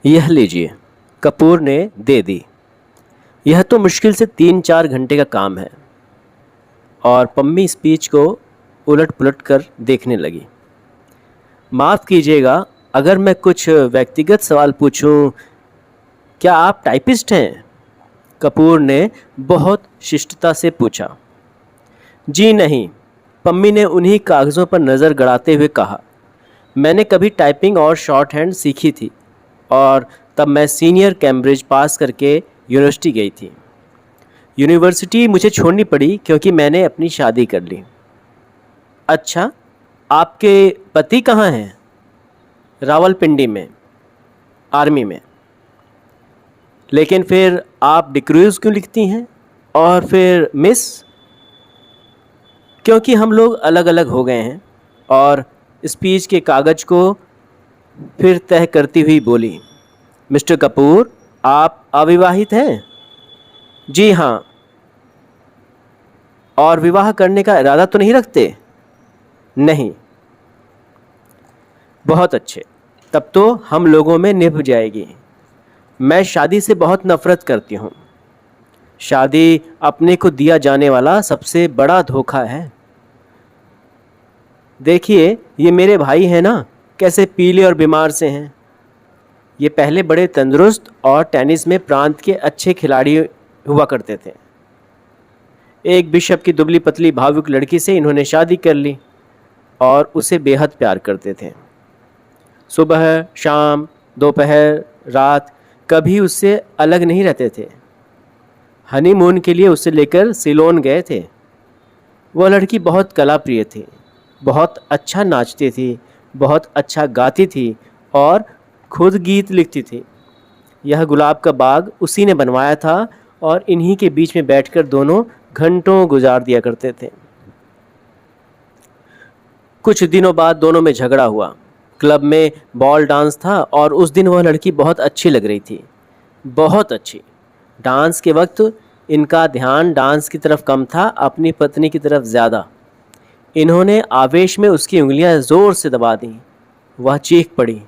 यह लीजिए। कपूर ने दे दी। यह तो मुश्किल से 3-4 घंटे का काम है। और पम्मी स्पीच को उलट पुलट कर देखने लगी। माफ़ कीजिएगा, अगर मैं कुछ व्यक्तिगत सवाल पूछूं, क्या आप टाइपिस्ट हैं? कपूर ने बहुत शिष्टता से पूछा। जी नहीं, पम्मी ने उन्हीं कागज़ों पर नज़र गड़ाते हुए कहा। मैंने कभी टाइपिंग और शॉर्ट हैंड सीखी थी, और तब मैं सीनियर कैम्ब्रिज पास करके यूनिवर्सिटी गई थी। यूनिवर्सिटी मुझे छोड़नी पड़ी क्योंकि मैंने अपनी शादी कर ली। अच्छा, आपके पति कहाँ हैं? रावलपिंडी में, आर्मी में। लेकिन फिर आप डिक्रूज़ क्यों लिखती हैं? और फिर मिस? क्योंकि हम लोग अलग अलग हो गए हैं। और स्पीच के कागज़ को फिर तह करती हुई बोली, मिस्टर कपूर, आप अविवाहित हैं? जी हाँ। और विवाह करने का इरादा तो नहीं रखते? नहीं। बहुत अच्छे, तब तो हम लोगों में निभ जाएगी। मैं शादी से बहुत नफ़रत करती हूँ। शादी अपने को दिया जाने वाला सबसे बड़ा धोखा है। देखिए, ये मेरे भाई हैं ना, कैसे पीले और बीमार से हैं। ये पहले बड़े तंदुरुस्त और टेनिस में प्रांत के अच्छे खिलाड़ी हुआ करते थे। एक बिशप की दुबली पतली भावुक लड़की से इन्होंने शादी कर ली और उसे बेहद प्यार करते थे। सुबह, शाम, दोपहर, रात कभी उससे अलग नहीं रहते थे। हनीमून के लिए उसे लेकर सिलोन गए थे। वह लड़की बहुत कला प्रिय थी, बहुत अच्छा नाचती थी, बहुत अच्छा गाती थी और खुद गीत लिखती थी। यह गुलाब का बाग उसी ने बनवाया था और इन्हीं के बीच में बैठकर दोनों घंटों गुजार दिया करते थे। कुछ दिनों बाद दोनों में झगड़ा हुआ। क्लब में बॉल डांस था और उस दिन वह लड़की बहुत अच्छी लग रही थी, बहुत अच्छी। डांस के वक्त इनका ध्यान डांस की तरफ कम था, अपनी पत्नी की तरफ ज़्यादा। इन्होंने आवेश में उसकी उंगलियां ज़ोर से दबा दीं। वह चीख पड़ी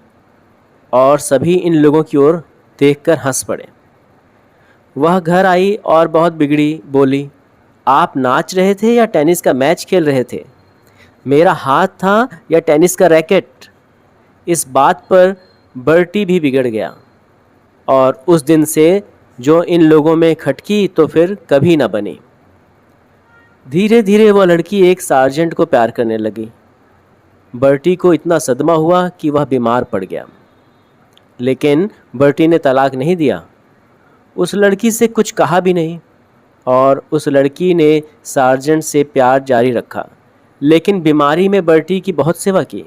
और सभी इन लोगों की ओर देखकर हंस पड़े। वह घर आई और बहुत बिगड़ी, बोली, आप नाच रहे थे या टेनिस का मैच खेल रहे थे? मेरा हाथ था या टेनिस का रैकेट? इस बात पर बर्टी भी बिगड़ गया और उस दिन से जो इन लोगों में खटकी तो फिर कभी न बनी। धीरे धीरे वह लड़की एक सार्जेंट को प्यार करने लगी। बर्टी को इतना सदमा हुआ कि वह बीमार पड़ गया, लेकिन बर्टी ने तलाक नहीं दिया। उस लड़की से कुछ कहा भी नहीं और उस लड़की ने सार्जेंट से प्यार जारी रखा, लेकिन बीमारी में बर्टी की बहुत सेवा की।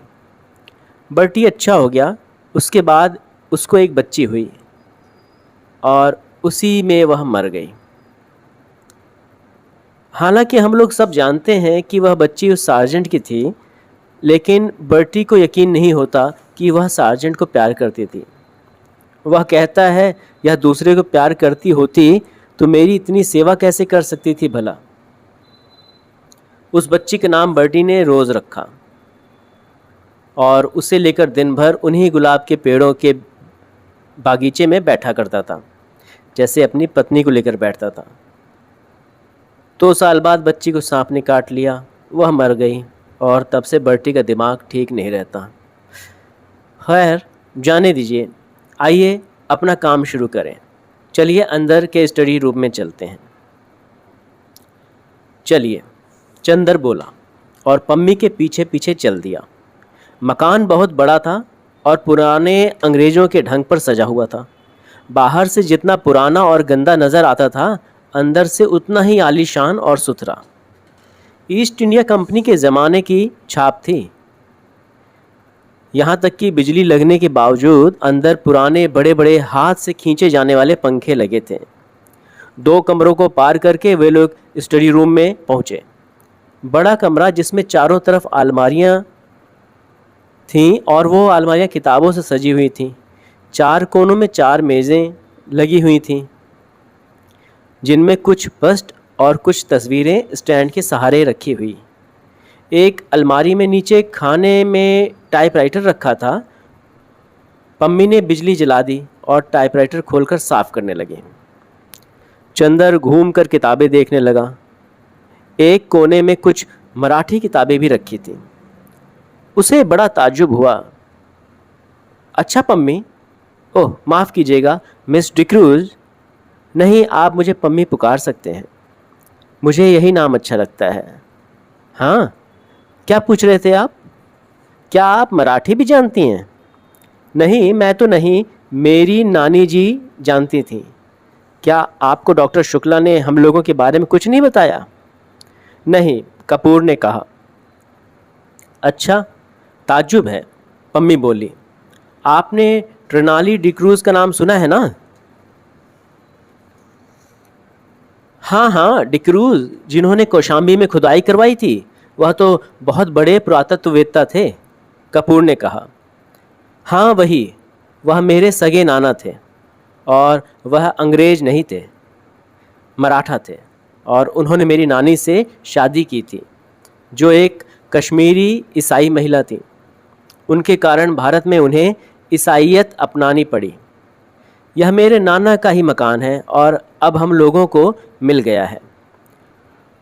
बर्टी अच्छा हो गया। उसके बाद उसको एक बच्ची हुई और उसी में वह मर गई। हालांकि हम लोग सब जानते हैं कि वह बच्ची उस सार्जेंट की थी, लेकिन बर्टी को यकीन नहीं होता कि वह सार्जेंट को प्यार करती थी। वह कहता है, यह दूसरे को प्यार करती होती तो मेरी इतनी सेवा कैसे कर सकती थी भला। उस बच्ची का नाम बर्टी ने रोज़ रखा और उसे लेकर दिन भर उन्हीं गुलाब के पेड़ों के बागीचे में बैठा करता था, जैसे अपनी पत्नी को लेकर बैठता था। 2 साल बाद बच्ची को सांप ने काट लिया, वह मर गई और तब से बर्टी का दिमाग ठीक नहीं रहता। खैर, जाने दीजिए, आइए अपना काम शुरू करें। चलिए अंदर के स्टडी रूम में चलते हैं। चलिए, चंदर बोला और पम्मी के पीछे पीछे चल दिया। मकान बहुत बड़ा था और पुराने अंग्रेज़ों के ढंग पर सजा हुआ था। बाहर से जितना पुराना और गंदा नज़र आता था, अंदर से उतना ही आलीशान और सुथरा। ईस्ट इंडिया कंपनी के ज़माने की छाप थी। यहाँ तक कि बिजली लगने के बावजूद अंदर पुराने बड़े बड़े हाथ से खींचे जाने वाले पंखे लगे थे। 2 कमरों को पार करके वे लोग स्टडी रूम में पहुँचे। बड़ा कमरा जिसमें चारों तरफ अलमारियाँ थीं और वो अलमारियाँ किताबों से सजी हुई थीं। 4 कोनों में 4 मेज़ें लगी हुई थीं, जिनमें कुछ बस्ट और कुछ तस्वीरें स्टैंड के सहारे रखी हुई। एक अलमारी में नीचे खाने में टाइपराइटर रखा था। पम्मी ने बिजली जला दी और टाइपराइटर खोलकर साफ करने लगी। चंदर घूमकर किताबें देखने लगा। एक कोने में कुछ मराठी किताबें भी रखी थीं। उसे बड़ा ताज्जुब हुआ। अच्छा पम्मी, ओह माफ़ कीजिएगा मिस डिक्रूज़। नहीं, आप मुझे पम्मी पुकार सकते हैं, मुझे यही नाम अच्छा लगता है। हाँ, क्या पूछ रहे थे आप? क्या आप मराठी भी जानती हैं? नहीं, मैं तो नहीं, मेरी नानी जी जानती थीं। क्या आपको डॉक्टर शुक्ला ने हम लोगों के बारे में कुछ नहीं बताया? नहीं, कपूर ने कहा। अच्छा, ताज्जुब है, पम्मी बोली। आपने ट्रिनाली डिक्रूज़ का नाम सुना है ना? हाँ हाँ, डिक्रूज़, जिन्होंने कौशाम्बी में खुदाई करवाई थी, वह तो बहुत बड़े पुरातत्ववेत्ता थे, कपूर ने कहा। हाँ वही, वह मेरे सगे नाना थे और वह अंग्रेज नहीं थे, मराठा थे, और उन्होंने मेरी नानी से शादी की थी जो एक कश्मीरी ईसाई महिला थी। उनके कारण भारत में उन्हें ईसाईयत अपनानी पड़ी। यह मेरे नाना का ही मकान है और अब हम लोगों को मिल गया है।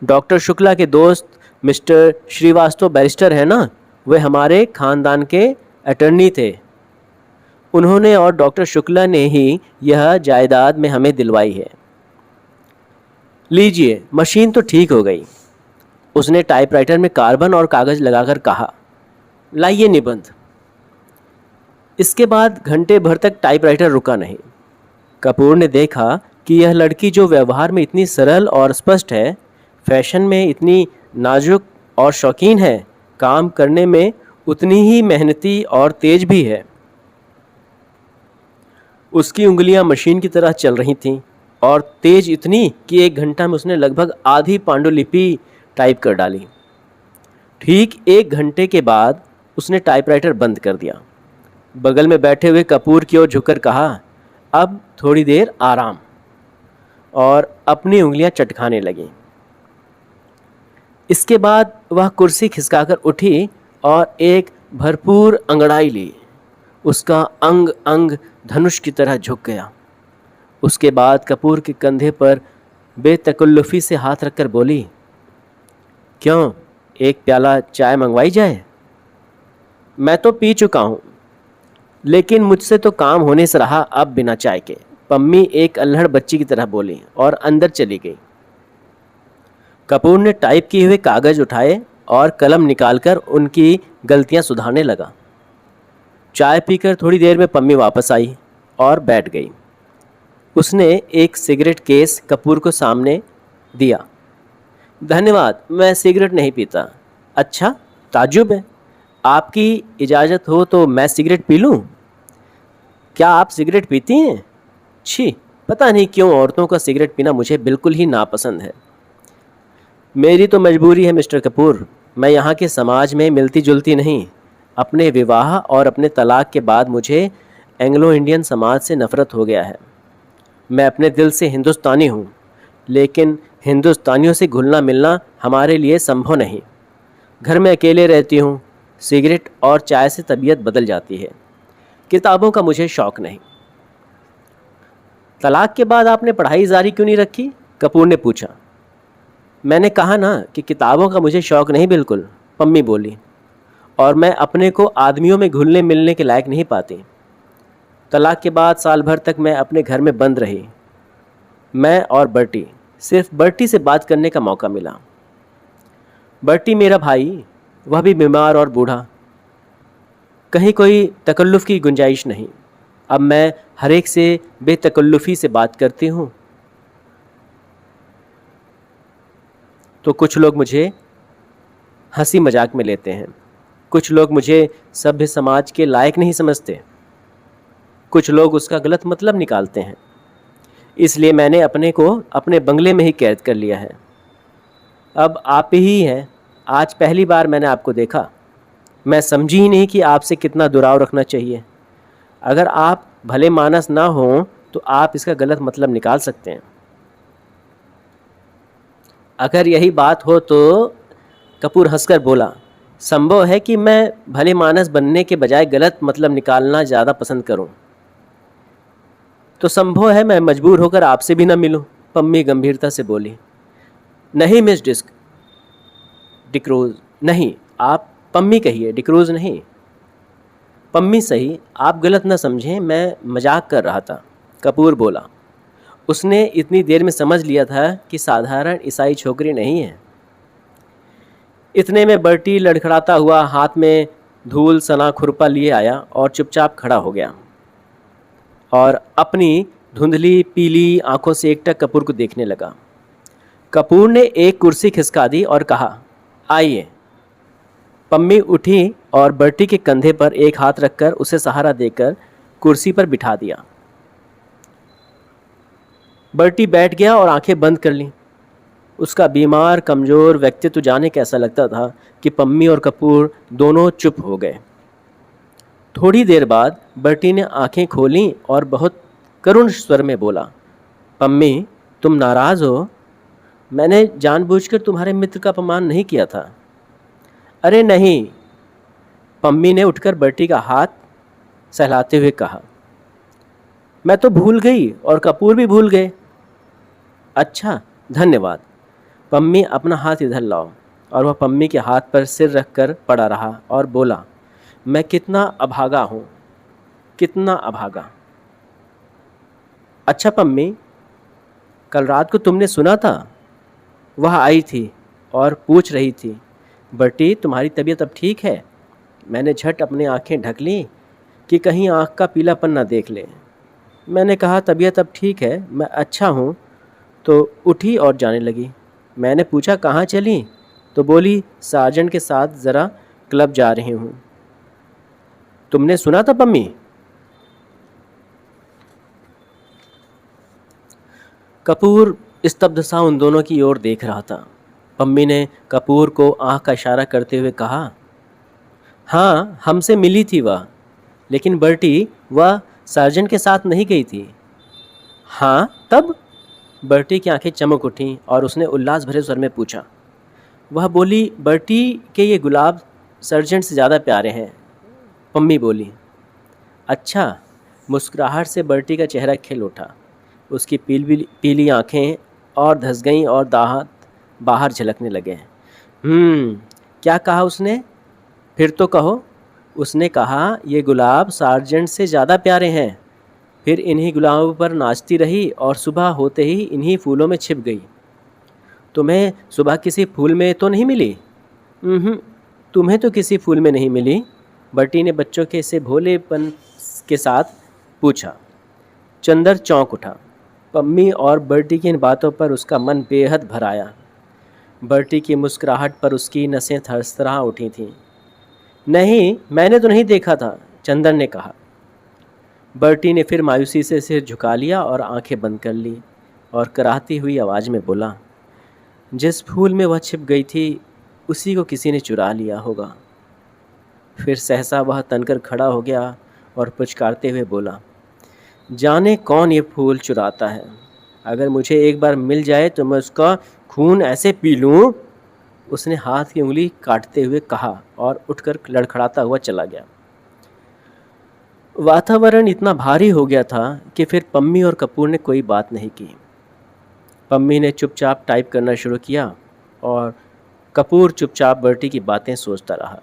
डॉक्टर शुक्ला के दोस्त मिस्टर श्रीवास्तव बैरिस्टर हैं ना, वे हमारे ख़ानदान के अटर्नी थे। उन्होंने और डॉक्टर शुक्ला ने ही यह जायदाद में हमें दिलवाई है। लीजिए, मशीन तो ठीक हो गई। उसने टाइपराइटर में कार्बन और कागज़ लगाकर कहा, लाइए निबंध। इसके बाद घंटे भर तक टाइपराइटर रुका नहीं। कपूर ने देखा कि यह लड़की जो व्यवहार में इतनी सरल और स्पष्ट है, फैशन में इतनी नाजुक और शौकीन है, काम करने में उतनी ही मेहनती और तेज भी है। उसकी उंगलियां मशीन की तरह चल रही थीं और तेज इतनी कि 1 घंटा में उसने लगभग आधी पांडुलिपि टाइप कर डाली। ठीक 1 घंटे के बाद उसने टाइपराइटर बंद कर दिया। बगल में बैठे हुए कपूर की ओर झुककर कहा, अब थोड़ी देर आराम, और अपनी उंगलियां चटकाने लगी। इसके बाद वह कुर्सी खिसकाकर उठी और एक भरपूर अंगड़ाई ली। उसका अंग अंग धनुष की तरह झुक गया। उसके बाद कपूर के कंधे पर बेतकल्लुफ़ी से हाथ रखकर बोली, क्यों, एक प्याला चाय मंगवाई जाए? मैं तो पी चुका हूँ, लेकिन मुझसे तो काम होने से रहा अब बिना चाय के, पम्मी एक अल्हड़ बच्ची की तरह बोली और अंदर चली गई। कपूर ने टाइप किए हुए कागज़ उठाए और कलम निकालकर उनकी गलतियां सुधारने लगा। चाय पीकर थोड़ी देर में पम्मी वापस आई और बैठ गई। उसने एक सिगरेट केस कपूर को सामने दिया। धन्यवाद, मैं सिगरेट नहीं पीता। अच्छा, ताज्जुब है, आपकी इजाज़त हो तो मैं सिगरेट पी लूँ? क्या आप सिगरेट पीती हैं? छी, पता नहीं क्यों औरतों का सिगरेट पीना मुझे बिल्कुल ही नापसंद है। मेरी तो मजबूरी है मिस्टर कपूर, मैं यहाँ के समाज में मिलती जुलती नहीं। अपने विवाह और अपने तलाक के बाद मुझे एंग्लो इंडियन समाज से नफ़रत हो गया है। मैं अपने दिल से हिंदुस्तानी हूँ, लेकिन हिंदुस्तानियों से घुलना मिलना हमारे लिए संभव नहीं। घर में अकेले रहती हूँ, सिगरेट और चाय से तबीयत बदल जाती है। किताबों का मुझे शौक़ नहीं। तलाक के बाद आपने पढ़ाई जारी क्यों नहीं रखी? कपूर ने पूछा। मैंने कहा ना कि किताबों का मुझे शौक़ नहीं बिल्कुल, पम्मी बोली, और मैं अपने को आदमियों में घुलने मिलने के लायक नहीं पाती। तलाक के बाद साल भर तक मैं अपने घर में बंद रही। मैं और बर्टी, सिर्फ बर्टी से बात करने का मौका मिला। बर्टी मेरा भाई, वह भी बीमार और बूढ़ा। कहीं कोई तकल्लुफ़ की गुंजाइश नहीं। अब मैं हर एक से बेतकल्लुफ़ी से बात करती हूँ तो कुछ लोग मुझे हंसी मजाक में लेते हैं, कुछ लोग मुझे सभ्य समाज के लायक नहीं समझते, कुछ लोग उसका गलत मतलब निकालते हैं। इसलिए मैंने अपने को अपने बंगले में ही कैद कर लिया है। अब आप ही हैं। आज पहली बार मैंने आपको देखा। मैं समझी ही नहीं कि आपसे कितना दुराव रखना चाहिए। अगर आप भले मानस ना हों तो आप इसका गलत मतलब निकाल सकते हैं। अगर यही बात हो तो, कपूर हंसकर बोला, संभव है कि मैं भले मानस बनने के बजाय गलत मतलब निकालना ज़्यादा पसंद करूं। तो संभव है मैं मजबूर होकर आपसे भी न मिलूं, पम्मी गंभीरता से बोली। नहीं मिस डिक्रूज, नहीं, आप पम्मी कहिए, डिक्रूज नहीं। पम्मी सही, आप गलत न समझें, मैं मजाक कर रहा था, कपूर बोला। उसने इतनी देर में समझ लिया था कि साधारण ईसाई छोकरी नहीं है। इतने में बर्टी लड़खड़ाता हुआ हाथ में धूल सना खुरपा लिए आया और चुपचाप खड़ा हो गया और अपनी धुंधली पीली आंखों से एकटक कपूर को देखने लगा। कपूर ने एक कुर्सी खिसका दी और कहा, आइए। पम्मी उठी और बर्टी के कंधे पर एक हाथ रखकर उसे सहारा देकर कुर्सी पर बिठा दिया। बर्टी बैठ गया और आंखें बंद कर लीं। उसका बीमार कमज़ोर व्यक्तित्व जाने कैसा लगता था कि पम्मी और कपूर दोनों चुप हो गए। थोड़ी देर बाद बर्टी ने आंखें खोलीं और बहुत करुण स्वर में बोला, पम्मी, तुम नाराज़ हो? मैंने जानबूझकर तुम्हारे मित्र का अपमान नहीं किया था। अरे नहीं, पम्मी ने उठकर बर्टी का हाथ सहलाते हुए कहा। मैं तो भूल गई और कपूर भी भूल गए। अच्छा, धन्यवाद। पम्मी, अपना हाथ इधर लाओ। और वह पम्मी के हाथ पर सिर रखकर पड़ा रहा और बोला, मैं कितना अभागा हूँ, कितना अभागा। अच्छा पम्मी, कल रात को तुमने सुना था? वह आई थी और पूछ रही थी, बर्टी, तुम्हारी तबीयत अब ठीक है? मैंने झट अपनी आंखें ढक लीं कि कहीं आँख का पीलापन ना देख ले। मैंने कहा, तबीयत अब ठीक है, मैं अच्छा हूँ, तो उठी और जाने लगी। मैंने पूछा, कहाँ चली? तो बोली, सार्जेंट के साथ ज़रा क्लब जा रही हूँ। तुमने सुना था पम्मी? कपूर स्तब्ध सा उन दोनों की ओर देख रहा था। पम्मी ने कपूर को आँख का इशारा करते हुए कहा, हाँ, हमसे मिली थी वह, लेकिन बर्टी, वह सार्जेंट के साथ नहीं गई थी। हाँ, तब? बर्टी की आंखें चमक उठीं और उसने उल्लास भरे स्वर में पूछा। वह बोली, बर्टी के ये गुलाब सर्जेंट से ज़्यादा प्यारे हैं। पम्मी बोली। अच्छा। मुस्कुराहट से बर्टी का चेहरा खिल उठा। उसकी पीली आंखें और धंस गईं और दांत बाहर झलकने लगे। क्या कहा उसने? फिर तो कहो। उसने कहा, ये गुलाब सार्जेंट से ज़्यादा प्यारे हैं। फिर इन्हीं गुलाबों पर नाचती रही और सुबह होते ही इन्हीं फूलों में छिप गई। तुम्हें सुबह किसी फूल में तो नहीं मिली? तुम्हें तो किसी फूल में नहीं मिली? बर्टी ने बच्चों के से भोलेपन के साथ पूछा। चंदर चौंक उठा। पम्मी और बर्टी की इन बातों पर उसका मन बेहद भर आया। बर्टी की मुस्कुराहट पर उसकी नसें थरथरा उठी थीं। नहीं, मैंने तो नहीं देखा था, चंदर ने कहा। बर्टी ने फिर मायूसी से सिर झुका लिया और आंखें बंद कर ली और कराहती हुई आवाज़ में बोला, जिस फूल में वह छिप गई थी उसी को किसी ने चुरा लिया होगा। फिर सहसा वह तनकर खड़ा हो गया और पुचकारते हुए बोला, जाने कौन ये फूल चुराता है। अगर मुझे एक बार मिल जाए तो मैं उसका खून ऐसे पी लूँ। उसने हाथ की उंगली काटते हुए कहा और उठकर लड़खड़ाता हुआ चला गया। वातावरण इतना भारी हो गया था कि फिर पम्मी और कपूर ने कोई बात नहीं की। पम्मी ने चुपचाप टाइप करना शुरू किया और कपूर चुपचाप बर्टी की बातें सोचता रहा।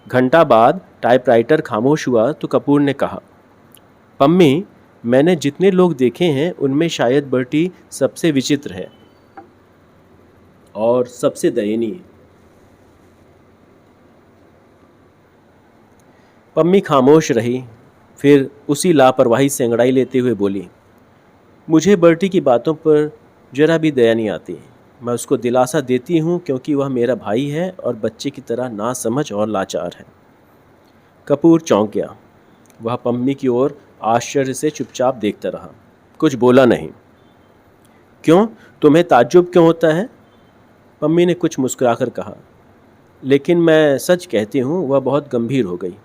घंटा बाद टाइपराइटर खामोश हुआ तो कपूर ने कहा, पम्मी, मैंने जितने लोग देखे हैं उनमें शायद बर्टी सबसे विचित्र है और सबसे दयनीय। पम्मी खामोश रही, फिर उसी लापरवाही से अंगड़ाई लेते हुए बोली, मुझे बर्टी की बातों पर जरा भी दया नहीं आती। मैं उसको दिलासा देती हूँ क्योंकि वह मेरा भाई है और बच्चे की तरह नासमझ और लाचार है। कपूर चौंक गया। वह पम्मी की ओर आश्चर्य से चुपचाप देखता रहा, कुछ बोला नहीं। क्यों, तुम्हें ताज्जुब क्यों होता है? पम्मी ने कुछ मुस्कुराकर कहा, लेकिन मैं सच कहती हूँ, वह बहुत गंभीर हो गई।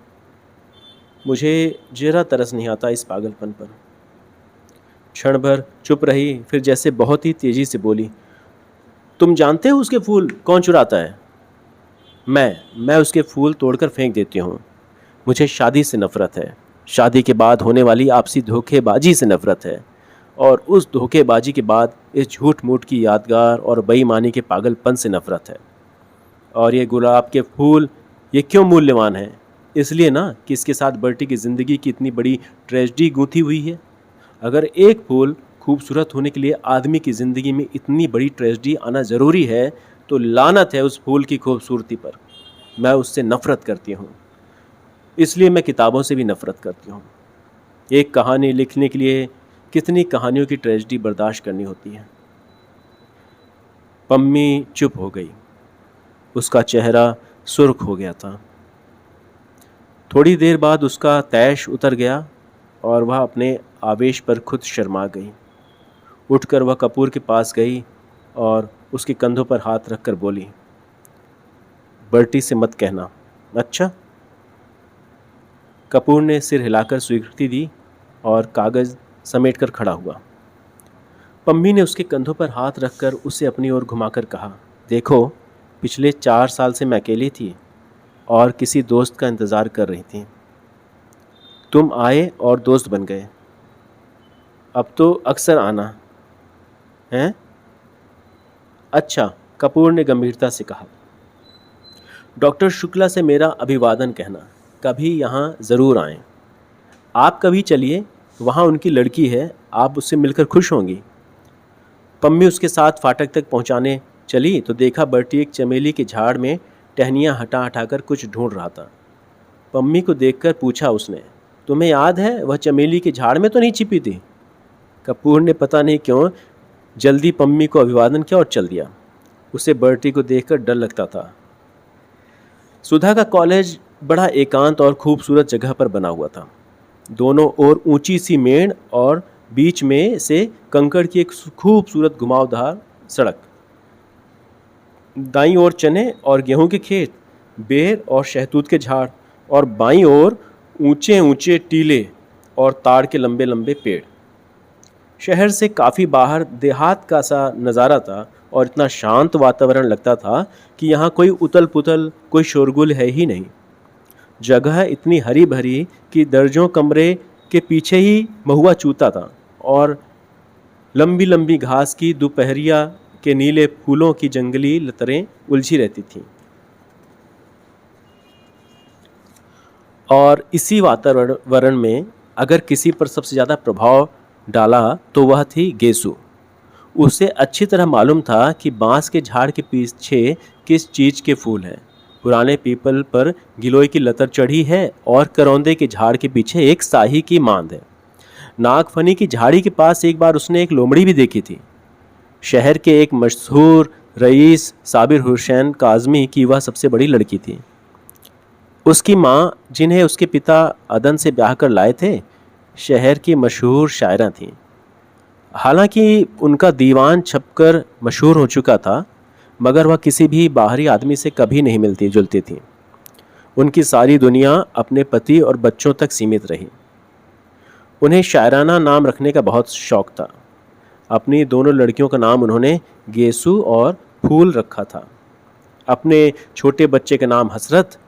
मुझे जरा तरस नहीं आता इस पागलपन पर। क्षण भर चुप रही, फिर जैसे बहुत ही तेजी से बोली, तुम जानते हो उसके फूल कौन चुराता है? मैं उसके फूल तोड़कर फेंक देती हूँ। मुझे शादी से नफ़रत है, शादी के बाद होने वाली आपसी धोखेबाजी से नफ़रत है, और उस धोखेबाजी के बाद इस झूठ मूठ की यादगार और बेईमानी के पागलपन से नफ़रत है। और ये गुलाब के फूल, ये क्यों मूल्यवान है? इसलिए ना कि इसके साथ बर्टी की ज़िंदगी की इतनी बड़ी ट्रेजेडी गूंथी हुई है। अगर एक फूल खूबसूरत होने के लिए आदमी की ज़िंदगी में इतनी बड़ी ट्रेजेडी आना ज़रूरी है, तो लानत है उस फूल की खूबसूरती पर। मैं उससे नफ़रत करती हूँ। इसलिए मैं किताबों से भी नफ़रत करती हूँ। एक कहानी लिखने के लिए कितनी कहानियों की ट्रेजेडी बर्दाश्त करनी होती है। पम्मी चुप हो गई। उसका चेहरा सुर्ख हो गया था। थोड़ी देर बाद उसका तैश उतर गया और वह अपने आवेश पर खुद शर्मा गई। उठकर वह कपूर के पास गई और उसके कंधों पर हाथ रखकर बोली, बर्टी से मत कहना। अच्छा? कपूर ने सिर हिलाकर स्वीकृति दी और कागज़ समेटकर खड़ा हुआ। पम्मी ने उसके कंधों पर हाथ रखकर उसे अपनी ओर घुमाकर कहा, देखो, पिछले 4 साल से मैं अकेली थी और किसी दोस्त का इंतज़ार कर रही थी। तुम आए और दोस्त बन गए। अब तो अक्सर आना है। अच्छा, कपूर ने गंभीरता से कहा। डॉक्टर शुक्ला से मेरा अभिवादन कहना, कभी यहाँ ज़रूर आएं। आप कभी चलिए, वहाँ उनकी लड़की है, आप उससे मिलकर खुश होंगी। पम्मी उसके साथ फाटक तक पहुँचाने चली तो देखा बर्टी एक चमेली के झाड़ में टहनियाँ हटा हटाकर कुछ ढूंढ रहा था। पम्मी को देखकर पूछा उसने, तुम्हें याद है वह चमेली के झाड़ में तो नहीं छिपी थी? कपूर ने पता नहीं क्यों जल्दी पम्मी को अभिवादन किया और चल दिया। उसे बर्टी को देखकर डर लगता था। सुधा का कॉलेज बड़ा एकांत और खूबसूरत जगह पर बना हुआ था। दोनों ओर ऊंची सी मेड़ और बीच में से कंकड़ की एक खूबसूरत घुमावदार सड़क। दाईं ओर चने और गेहूं के खेत, बेर और शहतूत के झाड़, और बाईं ओर ऊंचे ऊंचे टीले और ताड़ के लंबे लंबे पेड़। शहर से काफ़ी बाहर देहात का सा नज़ारा था और इतना शांत वातावरण लगता था कि यहाँ कोई उतल पुतल, कोई शोरगुल है ही नहीं। जगह इतनी हरी भरी कि दर्जों कमरे के पीछे ही महुआ चूता था और लंबी लंबी घास की दोपहरिया के नीले फूलों की जंगली लतारें उलझी रहती थीं। और इसी वातावरण में अगर किसी पर सबसे ज़्यादा प्रभाव डाला तो वह थी गेसु। उसे अच्छी तरह मालूम था कि बांस के झाड़ के पीछे किस चीज़ के फूल हैं। पुराने पीपल पर गिलोय की लतर चढ़ी है और करौंदे के झाड़ के पीछे एक शाही की मांद है। नागफनी की झाड़ी के पास एक बार उसने एक लोमड़ी भी देखी थी। शहर के एक मशहूर रईस साबिर हुसैन काज़मी की वह सबसे बड़ी लड़की थी। उसकी माँ, जिन्हें उसके पिता अदन से ब्याह कर लाए थे, शहर की मशहूर शायरा थीं। हालांकि उनका दीवान छपकर मशहूर हो चुका था, मगर वह किसी भी बाहरी आदमी से कभी नहीं मिलती जुलती थी। उनकी सारी दुनिया अपने पति और बच्चों तक सीमित रही। उन्हें शायराना नाम रखने का बहुत शौक था। अपनी दोनों लड़कियों का नाम उन्होंने गेसु और फूल रखा था। अपने छोटे बच्चे का नाम हसरत,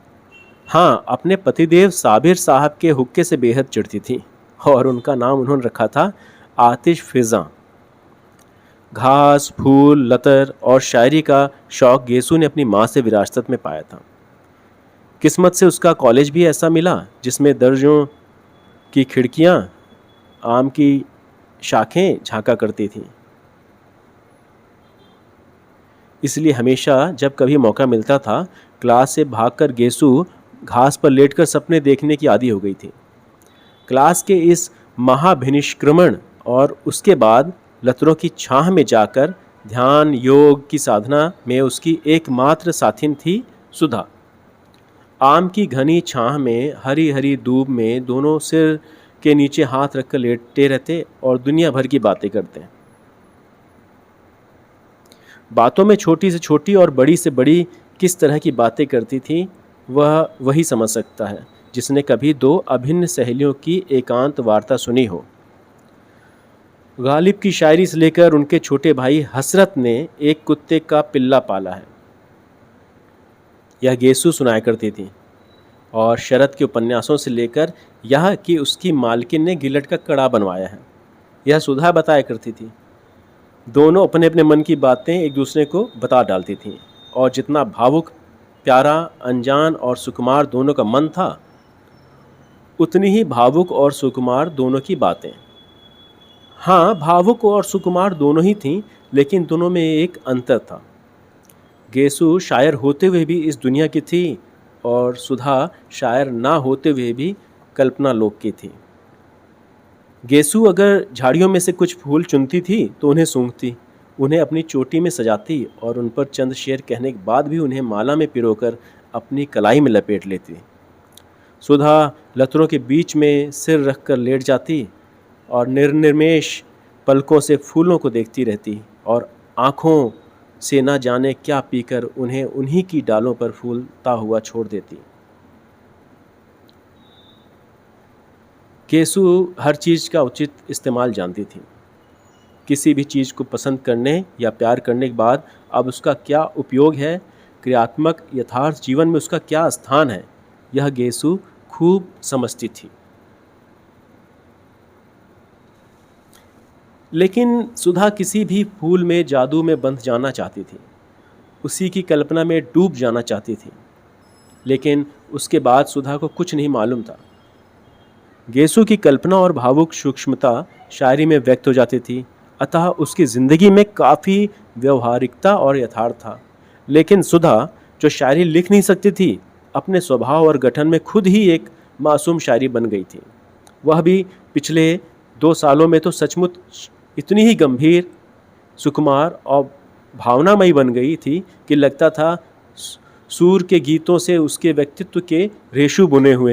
हाँ, अपने पतिदेव साबिर साहब के हुक्के से बेहद चिढ़ती थी, और उनका नाम उन्होंने रखा था आतिश फिज़ा। घास, फूल, लतर और शायरी का शौक गेसु ने अपनी माँ से विरासत में पाया था। किस्मत से उसका कॉलेज भी ऐसा मिला जिसमें दर्जों की खिड़कियाँ, आम की शाखें झांका करती थीं। इसलिए हमेशा जब कभी मौका मिलता था, क्लास से भागकर गेसु घास पर लेटकर सपने देखने की आदी हो गई थी। क्लास के इस महाभिनिष्क्रमण और उसके बाद लतरों की छाह में जाकर ध्यान योग की साधना में उसकी एकमात्र साथिन थी सुधा। आम की घनी छाह में हरी हरी धूप में दोनों सिर के नीचे हाथ रखकर लेटे रहते और दुनिया भर की बातें करते। बातों में छोटी से छोटी और बड़ी से बड़ी किस तरह की बातें करती थी, वह वही समझ सकता है जिसने कभी दो अभिन्न सहेलियों की एकांत वार्ता सुनी हो। गालिब की शायरी से लेकर उनके छोटे भाई हसरत ने एक कुत्ते का पिल्ला पाला है। यह गेसु सुनाया करती थी, और शरद के उपन्यासों से लेकर यह कि उसकी मालकिन ने गिलट का कड़ा बनवाया है, यह सुधा बताया करती थी। दोनों अपने अपने मन की बातें एक दूसरे को बता डालती थीं, और जितना भावुक, प्यारा, अनजान और सुकुमार दोनों का मन था, उतनी ही भावुक और सुकुमार दोनों की बातें। हाँ, भावुक और सुकुमार दोनों ही थीं, लेकिन दोनों में एक अंतर था। गेसु शायर होते हुए भी इस दुनिया की थी, और सुधा शायर ना होते हुए भी कल्पना लोक की थी। गेसु अगर झाड़ियों में से कुछ फूल चुनती थी तो उन्हें सूंघती, उन्हें अपनी चोटी में सजाती और उन पर चंद शेर कहने के बाद भी उन्हें माला में पिरोकर अपनी कलाई में लपेट लेती। सुधा लतरों के बीच में सिर रखकर लेट जाती और निर्निमेष पलकों से फूलों को देखती रहती, और आँखों से ना जाने क्या पीकर उन्हें उन्हीं की डालों पर फूलता हुआ छोड़ देती। गेसु हर चीज़ का उचित इस्तेमाल जानती थी। किसी भी चीज़ को पसंद करने या प्यार करने के बाद अब उसका क्या उपयोग है, क्रियात्मक यथार्थ जीवन में उसका क्या स्थान है, यह गेसु खूब समझती थी। लेकिन सुधा किसी भी फूल में जादू में बंध जाना चाहती थी, उसी की कल्पना में डूब जाना चाहती थी। लेकिन उसके बाद सुधा को कुछ नहीं मालूम था। गेसु की कल्पना और भावुक सूक्ष्मता शायरी में व्यक्त हो जाती थी, अतः उसकी ज़िंदगी में काफ़ी व्यवहारिकता और यथार्थ था। लेकिन सुधा, जो शायरी लिख नहीं सकती थी, अपने स्वभाव और गठन में खुद ही एक मासूम शायरी बन गई थी। वह भी पिछले 2 सालों में तो सचमुच इतनी ही गंभीर, सुकुमार और भावनामयी बन गई थी कि लगता था सूर के गीतों से उसके व्यक्तित्व के रेशू बुने हुए हैं।